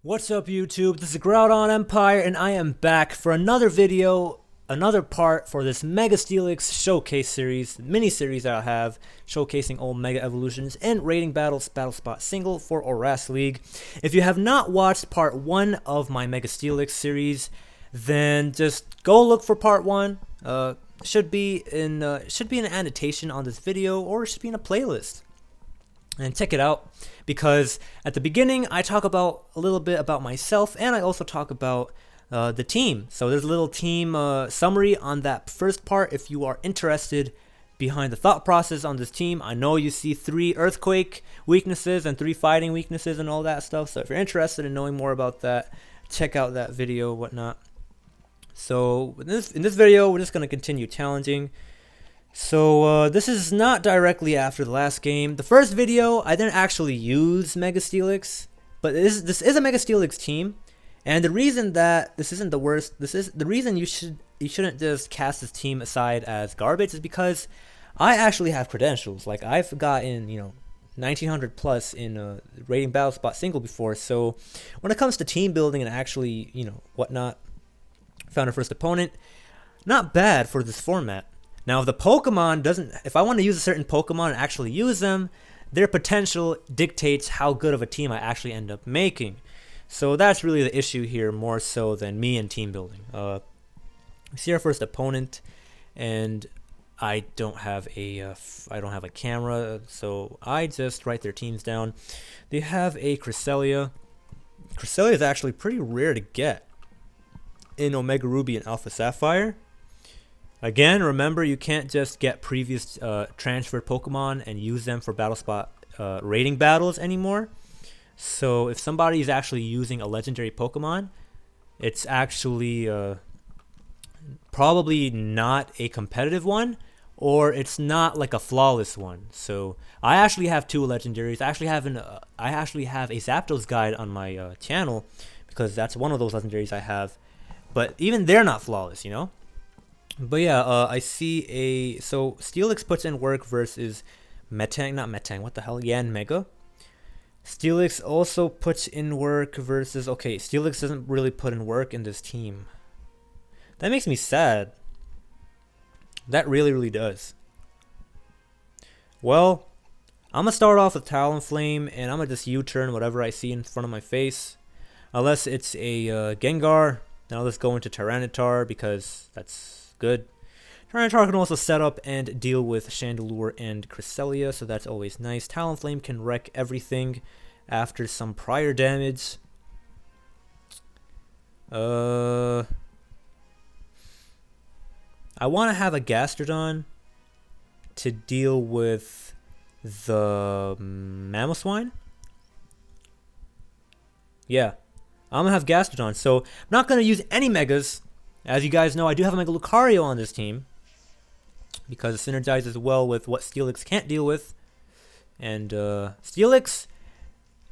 What's up YouTube, this is GroudonEmpire and I am back for another video, another part for this Mega Steelix showcase series, mini-series that I have, showcasing all Mega Evolutions and Raiding Battles Battle Spot Single for ORAS League. If you have not watched part 1 of my Mega Steelix series, then just go look for part 1. Should be an annotation on this video, or it should be in a playlist. And check it out, because at the beginning I talk about a little bit about myself, and I also talk about the team. So there's a little team summary on that first part if you are interested behind the thought process on this team. I know you see 3 earthquake weaknesses and 3 fighting weaknesses and all that stuff, so if you're interested in knowing more about that, check out that video, whatnot. So in this video we're just going to continue challenging. So this is not directly after the last game. The first video I didn't actually use Mega Steelix, but this is a Mega Steelix team, and the reason that this isn't the worst, the reason you shouldn't just cast this team aside as garbage is because I actually have credentials. Like, I've gotten 1900 plus in Raiding Battle Spot Single before. So when it comes to team building and actually whatnot, found a first opponent, not bad for this format. Now, if the Pokemon if I want to use a certain Pokemon and actually use them, their potential dictates how good of a team I actually end up making. So that's really the issue here, more so than me and team building. See our first opponent, and I don't have a camera, so I just write their teams down. They have a Cresselia. Cresselia is actually pretty rare to get in Omega Ruby and Alpha Sapphire. Again, remember, you can't just get previous transferred Pokemon and use them for Battle Spot raiding battles anymore. So if somebody is actually using a legendary Pokemon, it's actually probably not a competitive one, or it's not like a flawless one. So I actually have 2 legendaries. I actually have a Zapdos guide on my channel, because that's one of those legendaries I have. But even they're not flawless, But yeah, I see so Steelix puts in work versus Metang, what the hell, Yanmega. Steelix also puts in work versus, okay, Steelix doesn't really put in work in this team. That makes me sad. That really does. Well, I'm gonna start off with Talonflame, and I'm gonna just U-turn whatever I see in front of my face. Unless it's a Gengar, then I'll just go into Tyranitar, because that's good. Tyranitar can also set up and deal with Chandelure and Cresselia, so that's always nice. Talonflame can wreck everything after some prior damage. I want to have a Gastrodon to deal with the Mamoswine. Yeah, I'm going to have Gastrodon, so I'm not going to use any Megas. As you guys know, I do have a Mega Lucario on this team, because it synergizes well with what Steelix can't deal with. And Steelix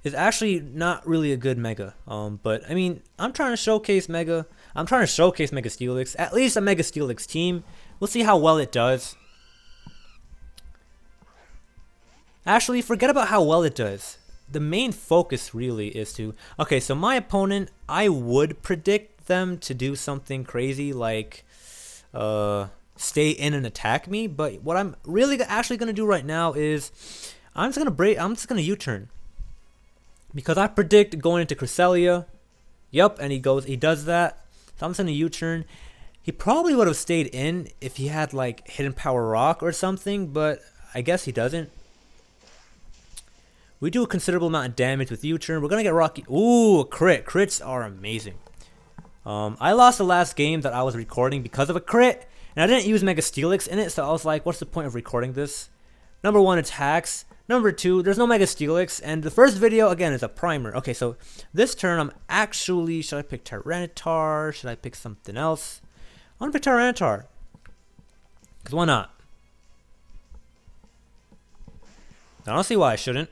is actually not really a good Mega. But I mean, I'm trying to showcase Mega Steelix, at least a Mega Steelix team. We'll see how well it does. Actually, forget about how well it does. The main focus really is to... Okay, so my opponent, I would predict them to do something crazy like stay in and attack me, but what I'm really actually going to do right now is I'm just going to U-turn, because I predict going into Cresselia. Yep, and he does that. So I'm just going to U-turn. He probably would have stayed in if he had like Hidden Power Rock or something, but I guess he doesn't. We do a considerable amount of damage with U-turn. We're going to get Rocky. Ooh, a crit. Crits are amazing. I lost the last game that I was recording because of a crit, and I didn't use Mega Steelix in it, so I was like, what's the point of recording this? Number 1, it's hacks. Number 2, there's no Mega Steelix, and the first video, again, is a primer. Okay, so this turn, I'm actually, should I pick Tyranitar? Should I pick something else? I want to pick Tyranitar, because why not? I don't see why I shouldn't.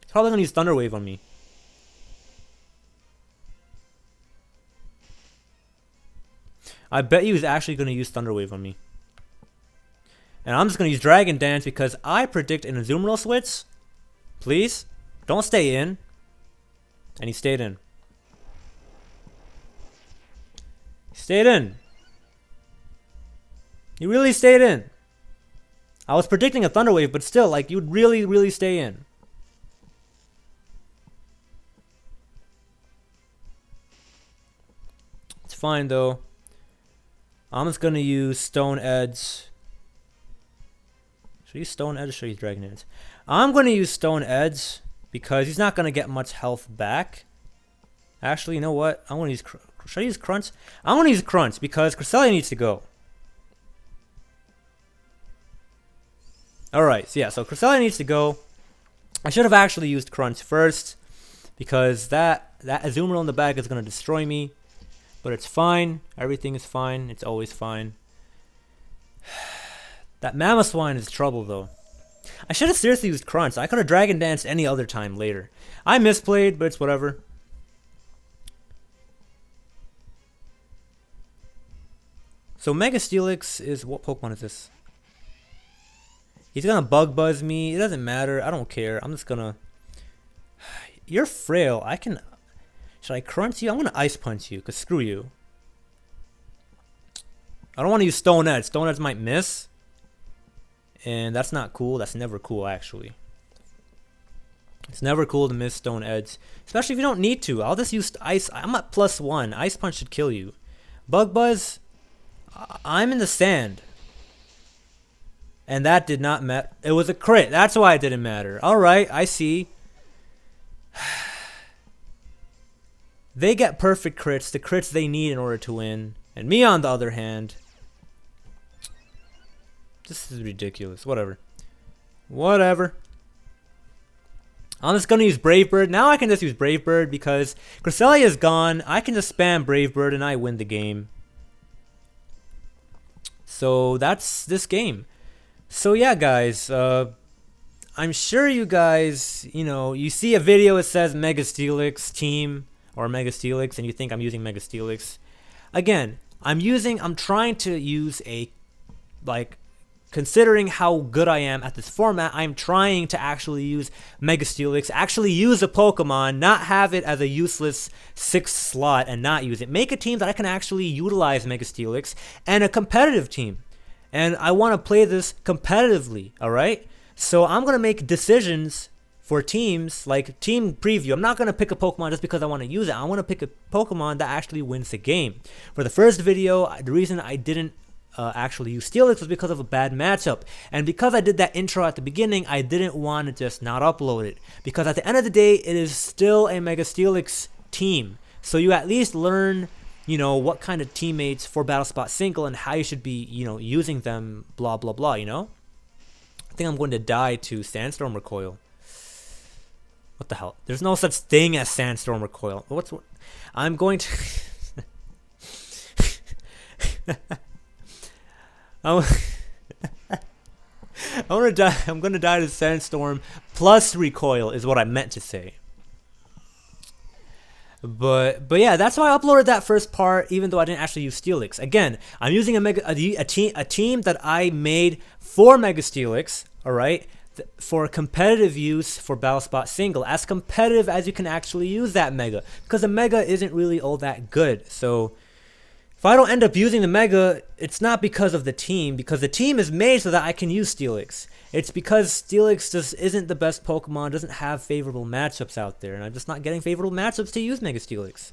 He's probably going to use Thunder Wave on me. I bet he was actually going to use Thunder Wave on me. And I'm just going to use Dragon Dance, because I predict an Azumarill switch. Please, don't stay in. And he stayed in. He stayed in. He really stayed in. I was predicting a Thunder Wave, but still, like, you'd really, really stay in. It's fine, though. I'm just gonna use Stone Edge. Should I use Stone Edge or should I use Dragon Edge? I'm gonna use Stone Edge because he's not gonna get much health back. Actually, you know what? I'm gonna use. Should I use Crunch? I'm gonna use Crunch because Cresselia needs to go. Alright, so yeah, so Cresselia needs to go. I should have actually used Crunch first because that Azumarill in the back is gonna destroy me. But it's fine. Everything is fine. It's always fine. That Mamoswine is trouble, though. I should have seriously used Crunch. I could have Dragon Danced any other time later. I misplayed, but it's whatever. So Mega Steelix is... What Pokemon is this? He's gonna Bug Buzz me. It doesn't matter. I don't care. I'm just gonna... You're frail. I can... Should I Crunch you? I'm gonna Ice Punch you, because screw you. I don't want to use Stone Edge. Stone Edge might miss. And that's not cool. That's never cool, actually. It's never cool to miss Stone Edge. Especially if you don't need to. I'll just use Ice. I'm at +1. Ice Punch should kill you. Bug Buzz. I'm in the sand. And that did not matter. It was a crit. That's why it didn't matter. Alright, I see. They get perfect crits, the crits they need in order to win. And me, on the other hand, this is ridiculous. Whatever. Whatever. I'm just going to use Brave Bird. Now I can just use Brave Bird because Cresselia is gone. I can just spam Brave Bird and I win the game. So that's this game. So yeah, guys. I'm sure you guys, you see a video that says Mega Steelix team. Or Mega Steelix, and you think I'm using Mega Steelix. Again, I'm trying to use considering how good I am at this format, I'm trying to actually use Mega Steelix, actually use a Pokemon, not have it as a useless 6th slot and not use it. Make a team that I can actually utilize Mega Steelix, and a competitive team. And I want to play this competitively, alright? So I'm going to make decisions for teams, like team preview. I'm not going to pick a Pokemon just because I want to use it. I want to pick a Pokemon that actually wins the game. For the first video, the reason I didn't actually use Steelix was because of a bad matchup. And because I did that intro at the beginning, I didn't want to just not upload it. Because at the end of the day, it is still a Mega Steelix team. So you at least learn, what kind of teammates for Battle Spot Single and how you should be, using them, blah, blah, blah, I think I'm going to die to Sandstorm Recoil. What the hell? There's no such thing as Sandstorm Recoil. What? I'm going to... I'm gonna die. I'm gonna die to Sandstorm plus Recoil is what I meant to say. But yeah, that's why I uploaded that first part, even though I didn't actually use Steelix. Again, I'm using a team that I made for Mega Steelix. All right. For competitive use for Battle Spot Single, as competitive as you can actually use that Mega, because the Mega isn't really all that good. So if I don't end up using the Mega, it's not because of the team, because the team is made so that I can use Steelix. It's because Steelix just isn't the best Pokemon, doesn't have favorable matchups out there, and I'm just not getting favorable matchups to use Mega Steelix.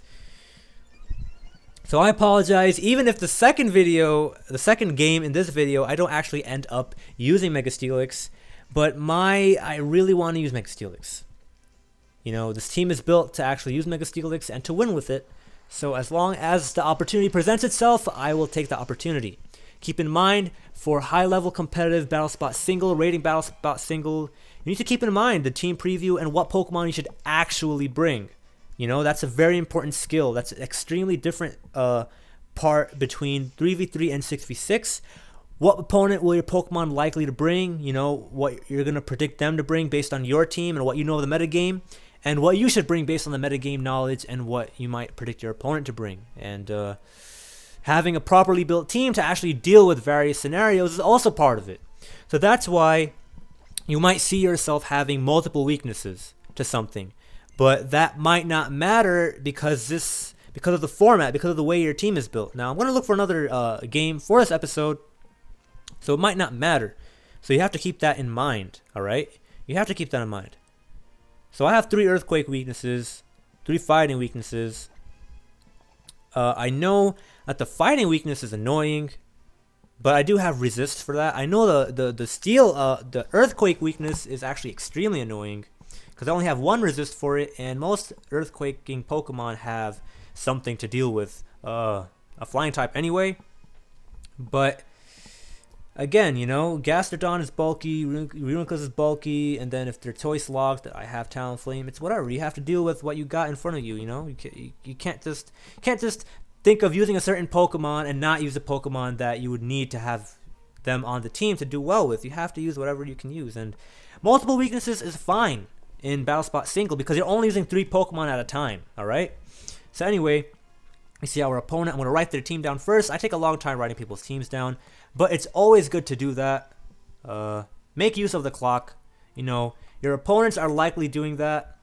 So I apologize, even if the second game in this video, I don't actually end up using Mega Steelix. But I really want to use Mega Steelix. This team is built to actually use Mega Steelix and to win with it. So as long as the opportunity presents itself, I will take the opportunity. Keep in mind, for high-level competitive Battle Spot Single, rating Battle Spot Single, you need to keep in mind the team preview and what Pokemon you should actually bring. That's a very important skill. That's an extremely different part between 3v3 and 6v6. What opponent will your Pokemon likely to bring? What you're going to predict them to bring based on your team and what you know of the metagame. And what you should bring based on the metagame knowledge and what you might predict your opponent to bring. And having a properly built team to actually deal with various scenarios is also part of it. So that's why you might see yourself having multiple weaknesses to something. But that might not matter because of the format, because of the way your team is built. Now I'm gonna look for another game for this episode, so it might not matter. So you have to keep that in mind. All right, you have to keep that in mind. So I have 3 earthquake weaknesses, 3 fighting weaknesses. I know that the fighting weakness is annoying, but I do have resist for that. I know the earthquake weakness is actually extremely annoying because I only have 1 resist for it, and most earthquaking Pokemon have something to deal with a flying type anyway. But again, you know, Gastrodon is bulky, Reuniclus is bulky, and then if they're choice locked, I have Talonflame. It's whatever. You have to deal with what you got in front of you. You know, you can't just think of using a certain Pokemon and not use a Pokemon that you would need to have them on the team to do well with. You have to use whatever you can use, and multiple weaknesses is fine in Battle Spot Single because you're only using 3 Pokemon at a time. All right. So anyway, we see our opponent. I'm going to write their team down first. I take a long time writing people's teams down, but it's always good to do that. Make use of the clock. You know, your opponents are likely doing that,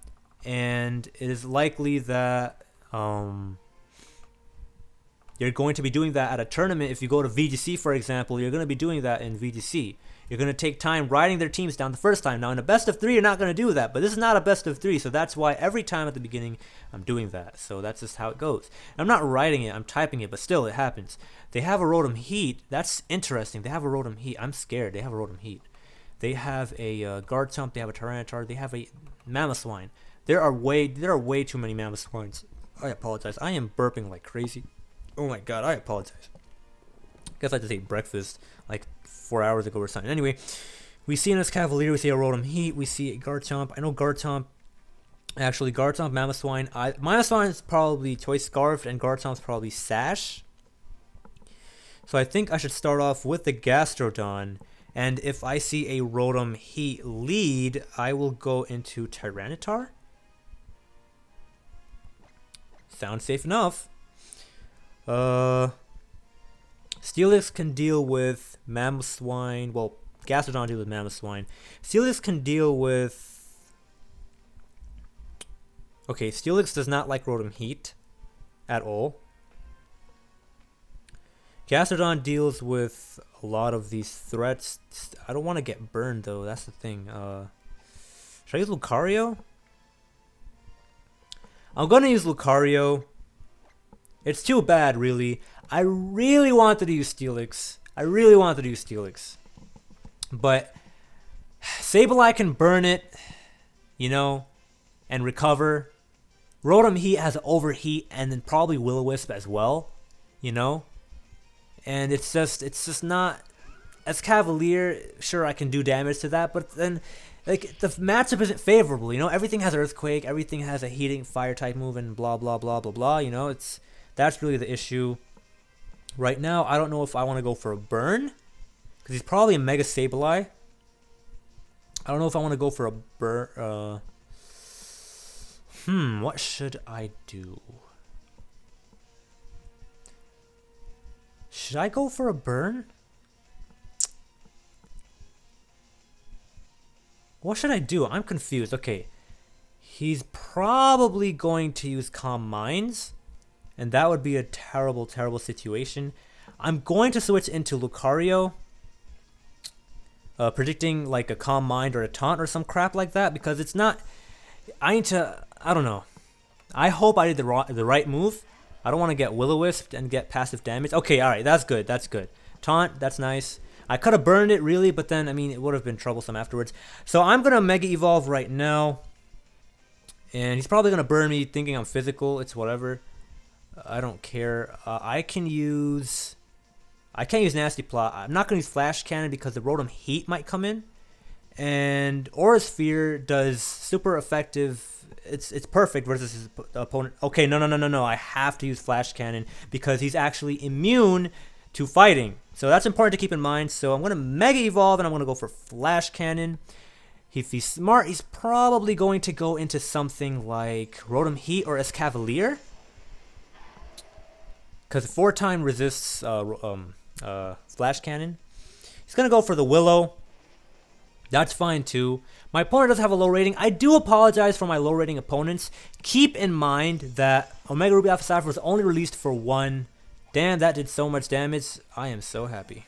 and it is likely that you're going to be doing that at a tournament. If you go to VGC, for example, you're going to be doing that in VGC. You're going to take time writing their teams down the first time. Now, in a best of 3, you're not going to do that, but this is not a best of 3, so that's why every time at the beginning, I'm doing that. So that's just how it goes. I'm not writing it, I'm typing it, but still, it happens. They have a Rotom Heat. That's interesting. They have a Rotom Heat. I'm scared. They have a Rotom Heat. They have a Garchomp. They have a Tyranitar. They have a Mamoswine. There are way too many Mamoswines. I apologize. I am burping like crazy. Oh my god, I apologize. Guess I just ate breakfast like 4 hours ago or something. Anyway, we see in this Cavalier, we see a Rotom Heat, we see a Garchomp. I know Garchomp, Mamoswine. Mamoswine is probably Choice Scarf, and Garchomp's probably Sash. So I think I should start off with the Gastrodon, and if I see a Rotom Heat lead, I will go into Tyranitar. Sounds safe enough. Steelix can deal with Mamoswine. Well, Gastrodon deals with Mamoswine. Steelix can deal with... Okay, Steelix does not like Rotom Heat at all. Gastrodon deals with a lot of these threats. I don't want to get burned, though. That's the thing. Should I use Lucario? I'm going to use Lucario. It's too bad, really. I really wanted to use Steelix. But Sableye can burn it, you know, and recover. Rotom Heat has Overheat and then probably Will-O-Wisp as well, you know. And it's just not... As Cavalier, sure, I can do damage to that, but then... Like, the matchup isn't favorable, you know? Everything has Earthquake, everything has a heating Fire-type move, and blah, blah, blah, blah, blah, you know? That's really the issue. Right now, I don't know if I want to go for a burn, because he's probably a Mega Sableye. I don't know if I want to go for a burn. What should I do? Should I go for a burn? What should I do? I'm confused. Okay. He's probably going to use Calm Minds. And that would be a terrible, terrible situation. I'm going to switch into Lucario. Predicting like a Calm Mind or a Taunt or some crap like that. Because it's not... I don't know. I hope I did the right move. I don't want to get Will-O-Wisp and get passive damage. Okay, alright. That's good. That's good. Taunt, that's nice. I could have burned it really, but then, I mean, it would have been troublesome afterwards. So I'm going to Mega Evolve right now. And he's probably going to burn me thinking I'm physical. It's whatever. I don't care. I can't use Nasty Plot. I'm not going to use Flash Cannon because the Rotom Heat might come in. And Aura Sphere does super effective. It's perfect versus his opponent. Okay, no. I have to use Flash Cannon because he's actually immune to fighting. So that's important to keep in mind. So I'm going to Mega Evolve and I'm going to go for Flash Cannon. If he's smart, he's probably going to go into something like Rotom Heat or Escavalier. Because 4-time resists Flash Cannon. He's going to go for the Willow. That's fine too. My opponent does have a low rating. I do apologize for my low rating opponents. Keep in mind that Omega Ruby Alpha Sapphire was only released for one. Damn, that did so much damage. I am so happy.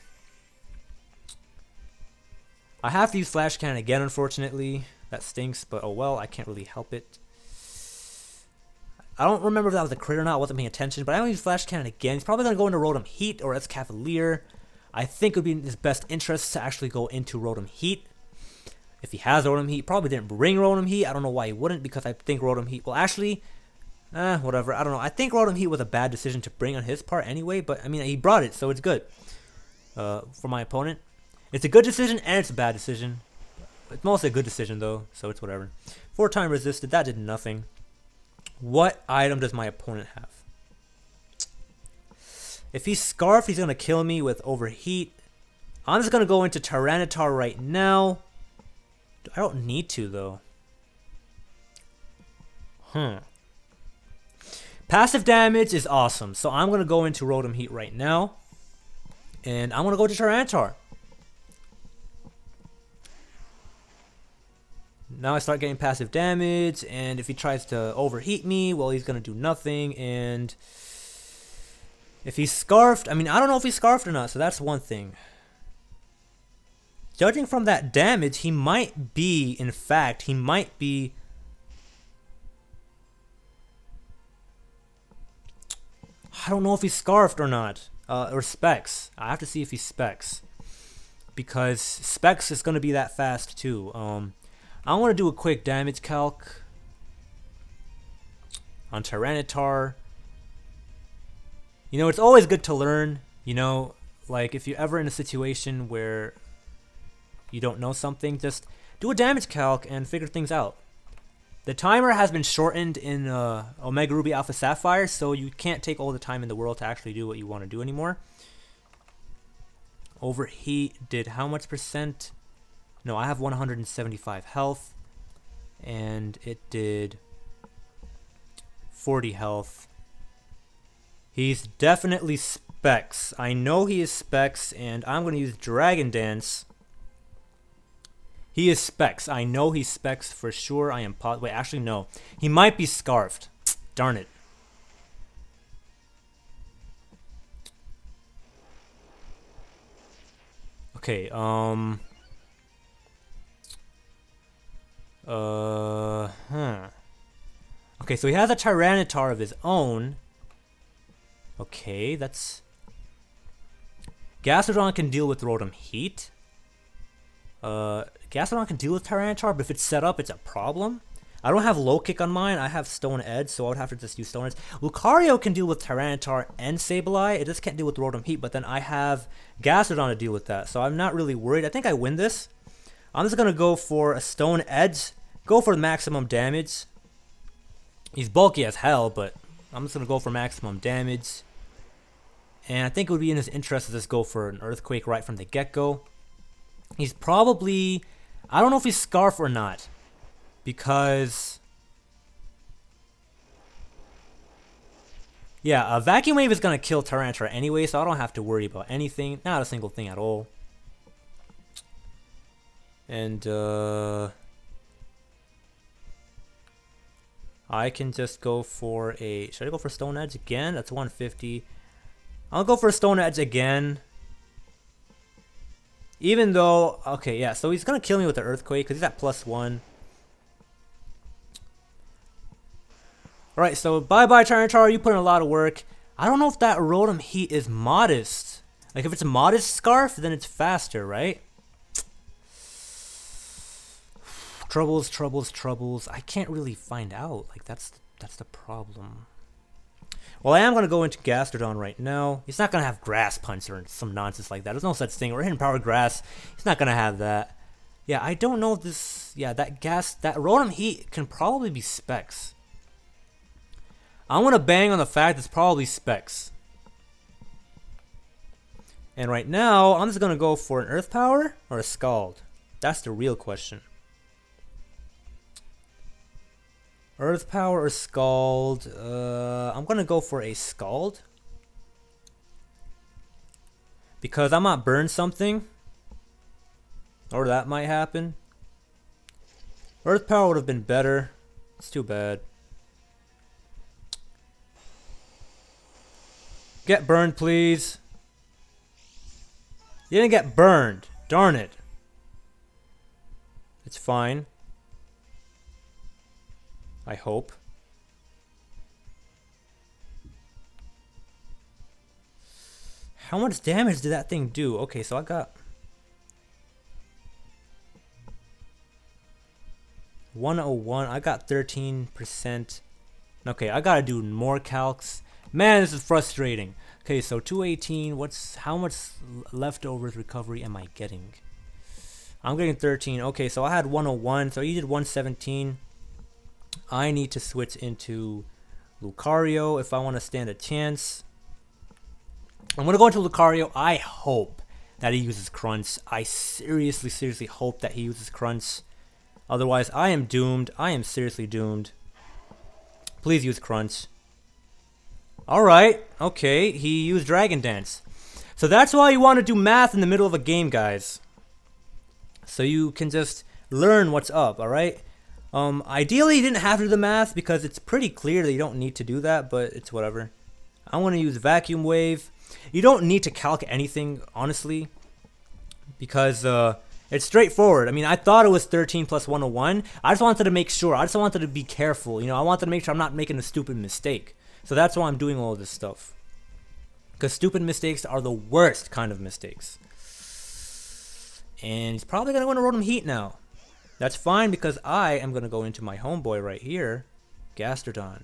I have to use Flash Cannon again, unfortunately. That stinks, but oh well, I can't really help it. I don't remember if that was a crit or not. I wasn't paying attention, but I don't use Flash Cannon again. He's probably going to go into Rotom Heat or S Cavalier. I think it would be in his best interest to actually go into Rotom Heat. If he has Rotom Heat, probably didn't bring Rotom Heat. I don't know why he wouldn't, because I think Rotom Heat, well actually, whatever, I don't know. I think Rotom Heat was a bad decision to bring on his part anyway, but I mean, he brought it, so it's good for my opponent. It's a good decision and it's a bad decision. It's mostly a good decision though, so it's whatever. 4-time resisted, that did nothing. What item does my opponent have? If he's Scarf, he's going to kill me with Overheat. I'm just going to go into Tyranitar right now. I don't need to, though. Passive damage is awesome, so I'm going to go into Rotom Heat right now. And I'm going to go to Tyranitar. Now I start getting passive damage, and if he tries to overheat me, well, he's going to do nothing, and if he's Scarfed, I mean, I don't know if he's Scarfed or not, so that's one thing. Judging from that damage, he might be, in fact, he might be... I don't know if he's Scarfed or not, or Specs. I have to see if he's Specs, because Specs is going to be that fast, too. I want to do a quick damage calc on Tyranitar. You know, it's always good to learn, you know, like if you're ever in a situation where you don't know something, just do a damage calc and figure things out. The timer has been shortened in Omega Ruby Alpha Sapphire, so you can't take all the time in the world to actually do what you want to do anymore. Overheat did how much percent? No, I have 175 health, and it did 40 health. He's definitely Specs. I know he is Specs, and I'm going to use Dragon Dance. He is Specs. I know he's Specs for sure. I am wait, actually, no. He might be Scarfed. Darn it. Okay, Okay, so he has a Tyranitar of his own. Okay, that's... Gastrodon can deal with Rotom Heat. Gastrodon can deal with Tyranitar, but if it's set up, it's a problem. I don't have Low Kick on mine. I have Stone Edge, so I would have to just use Stone Edge. Lucario can deal with Tyranitar and Sableye. It just can't deal with Rotom Heat, but then I have Gastrodon to deal with that, so I'm not really worried. I think I win this. I'm just going to go for a Stone Edge. Go for the maximum damage. He's bulky as hell, but I'm just going to go for maximum damage. And I think it would be in his interest to just go for an Earthquake right from the get-go. He's probably... I don't know if he's Scarf or not. Because... yeah, a Vacuum Wave is going to kill Tyranitar anyway, so I don't have to worry about anything. Not a single thing at all. And, I can just go for a... should I go for Stone Edge again? That's 150. I'll go for Stone Edge again. Even though... okay, yeah, so he's going to kill me with the Earthquake because he's at +1. Alright, so bye-bye Tyranitar. You put in a lot of work. I don't know if that Rotom Heat is modest. Like, if it's a modest Scarf, then it's faster, right? Troubles, troubles, troubles. I can't really find out. Like, that's the problem. Well, I am going to go into Gastrodon right now. He's not going to have Grass Punch or some nonsense like that. There's no such thing. Or Hidden Power Grass. He's not going to have that. Yeah, I don't know if this... yeah, that Rotom Heat can probably be Specs. I want to bang on the fact it's probably Specs. And right now, I'm just going to go for an Earth Power or a Scald. That's the real question. Earth Power or Scald? I'm going to go for a Scald. Because I might burn something. Or that might happen. Earth Power would have been better. It's too bad. Get burned, please. You didn't get burned. Darn it. It's fine. I hope. How much damage did that thing do? Okay, so I got 101. I got 13%. Okay, I gotta do more calcs. Man, this is frustrating. Okay, so 218. How much leftovers recovery am I getting? I'm getting 13. Okay, so I had 101. So you did 117. I need to switch into Lucario if I want to stand a chance. I'm going to go into Lucario. I hope that he uses Crunch. I seriously hope that he uses Crunch. Otherwise, I am doomed. I am seriously doomed. Please use Crunch. Alright. Okay, he used Dragon Dance. So that's why you want to do math in the middle of a game, guys. So you can just learn what's up, alright? Ideally, you didn't have to do the math because it's pretty clear that you don't need to do that, but it's whatever. I want to use Vacuum Wave. You don't need to calc anything, honestly, because it's straightforward. I mean, I thought it was 13 plus 101. I just wanted to make sure. I just wanted to be careful. You know, I wanted to make sure I'm not making a stupid mistake. So that's why I'm doing all of this stuff. Because stupid mistakes are the worst kind of mistakes. And he's probably going to go into Rotom Heat now. That's fine because I am going to go into my homeboy right here, Gastrodon.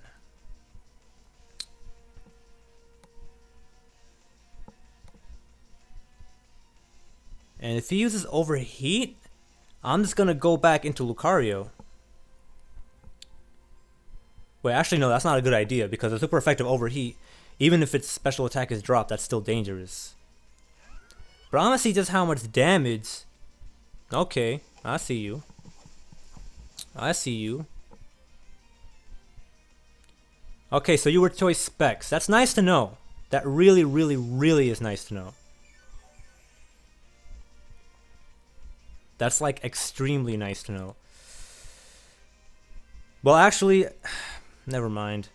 And if he uses Overheat, I'm just going to go back into Lucario. Wait, actually no, that's not a good idea because a super effective Overheat, even if its special attack is dropped, that's still dangerous. But I'm going to see just how much damage. Okay, I see you. I see you. Okay, so you were choice Specs. That's nice to know. That really is nice to know. That's like extremely nice to know. Well, actually, never mind.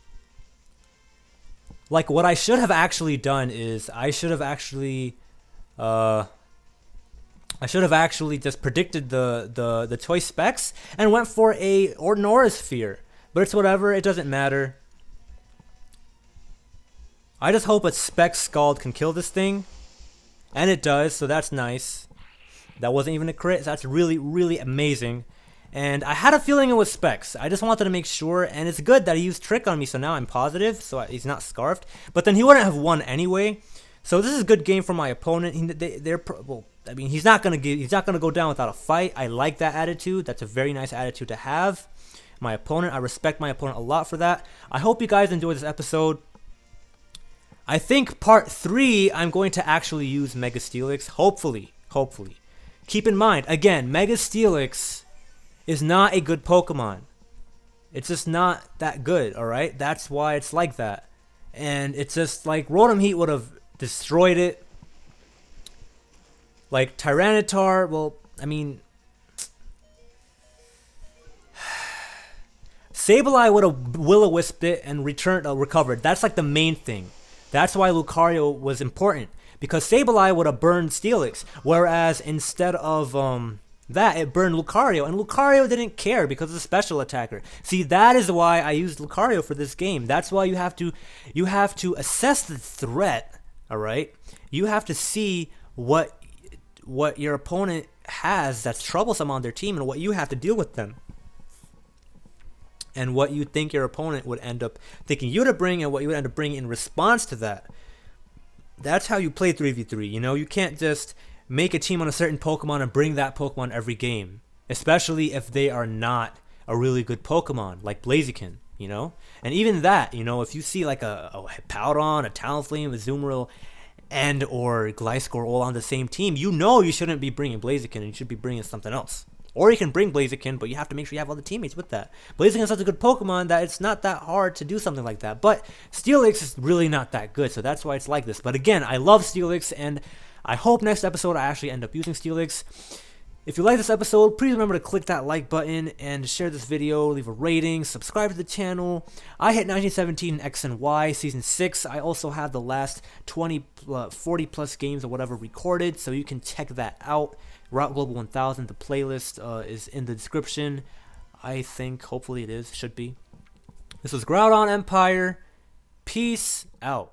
Like what I should have actually done is I should have actually just predicted the choice specs and went for an ORAS Sphere. But it's whatever, it doesn't matter. I just hope a Spec Scald can kill this thing. And it does, so that's nice. That wasn't even a crit, so that's really amazing. And I had a feeling it was Specs. I just wanted to make sure, and it's good that he used Trick on me, so now I'm positive, so he's not Scarfed. But then he wouldn't have won anyway. So this is a good game for my opponent. Well, I mean, he's not gonna go down without a fight. I like that attitude. That's a very nice attitude to have. My opponent, I respect my opponent a lot for that. I hope you guys enjoyed this episode. I think part 3, I'm going to actually use Mega Steelix. Hopefully. Keep in mind, again, Mega Steelix is not a good Pokemon. It's just not that good, alright? That's why it's like that. And it's just like Rotom Heat would have destroyed it. Like Tyranitar, well, I mean, Sableye would have Will-O-Wisped it and recovered. That's like the main thing. That's why Lucario was important. Because Sableye would have burned Steelix, whereas instead of that, it burned Lucario, and Lucario didn't care because of the special attacker. See, that is why I used Lucario for this game. That's why you have to assess the threat. All right, you have to see what your opponent has that's troublesome on their team, and what you have to deal with them, and what you think your opponent would end up thinking you to bring, and what you would end up bringing in response to that. That's how you play 3v3, you know? You can't just make a team on a certain Pokemon and bring that Pokemon every game. Especially if they are not a really good Pokemon, like Blaziken, you know? And even that, you know, if you see like a Hippowdon, a Talonflame, a Azumarill, and or Gliscor all on the same team, you know you shouldn't be bringing Blaziken and you should be bringing something else. Or you can bring Blaziken, but you have to make sure you have other teammates with that. Blaziken is such a good Pokemon that it's not that hard to do something like that. But Steelix is really not that good, so that's why it's like this. But again, I love Steelix, and I hope next episode I actually end up using Steelix. If you like this episode, please remember to click that like button and share this video, leave a rating, subscribe to the channel. I hit 1917 X and Y Season 6. I also have the last 40 plus games or whatever recorded, so you can check that out. Route Global 1000, the playlist is in the description. I think, hopefully it is, should be. This was GroudonEmpire. Peace out.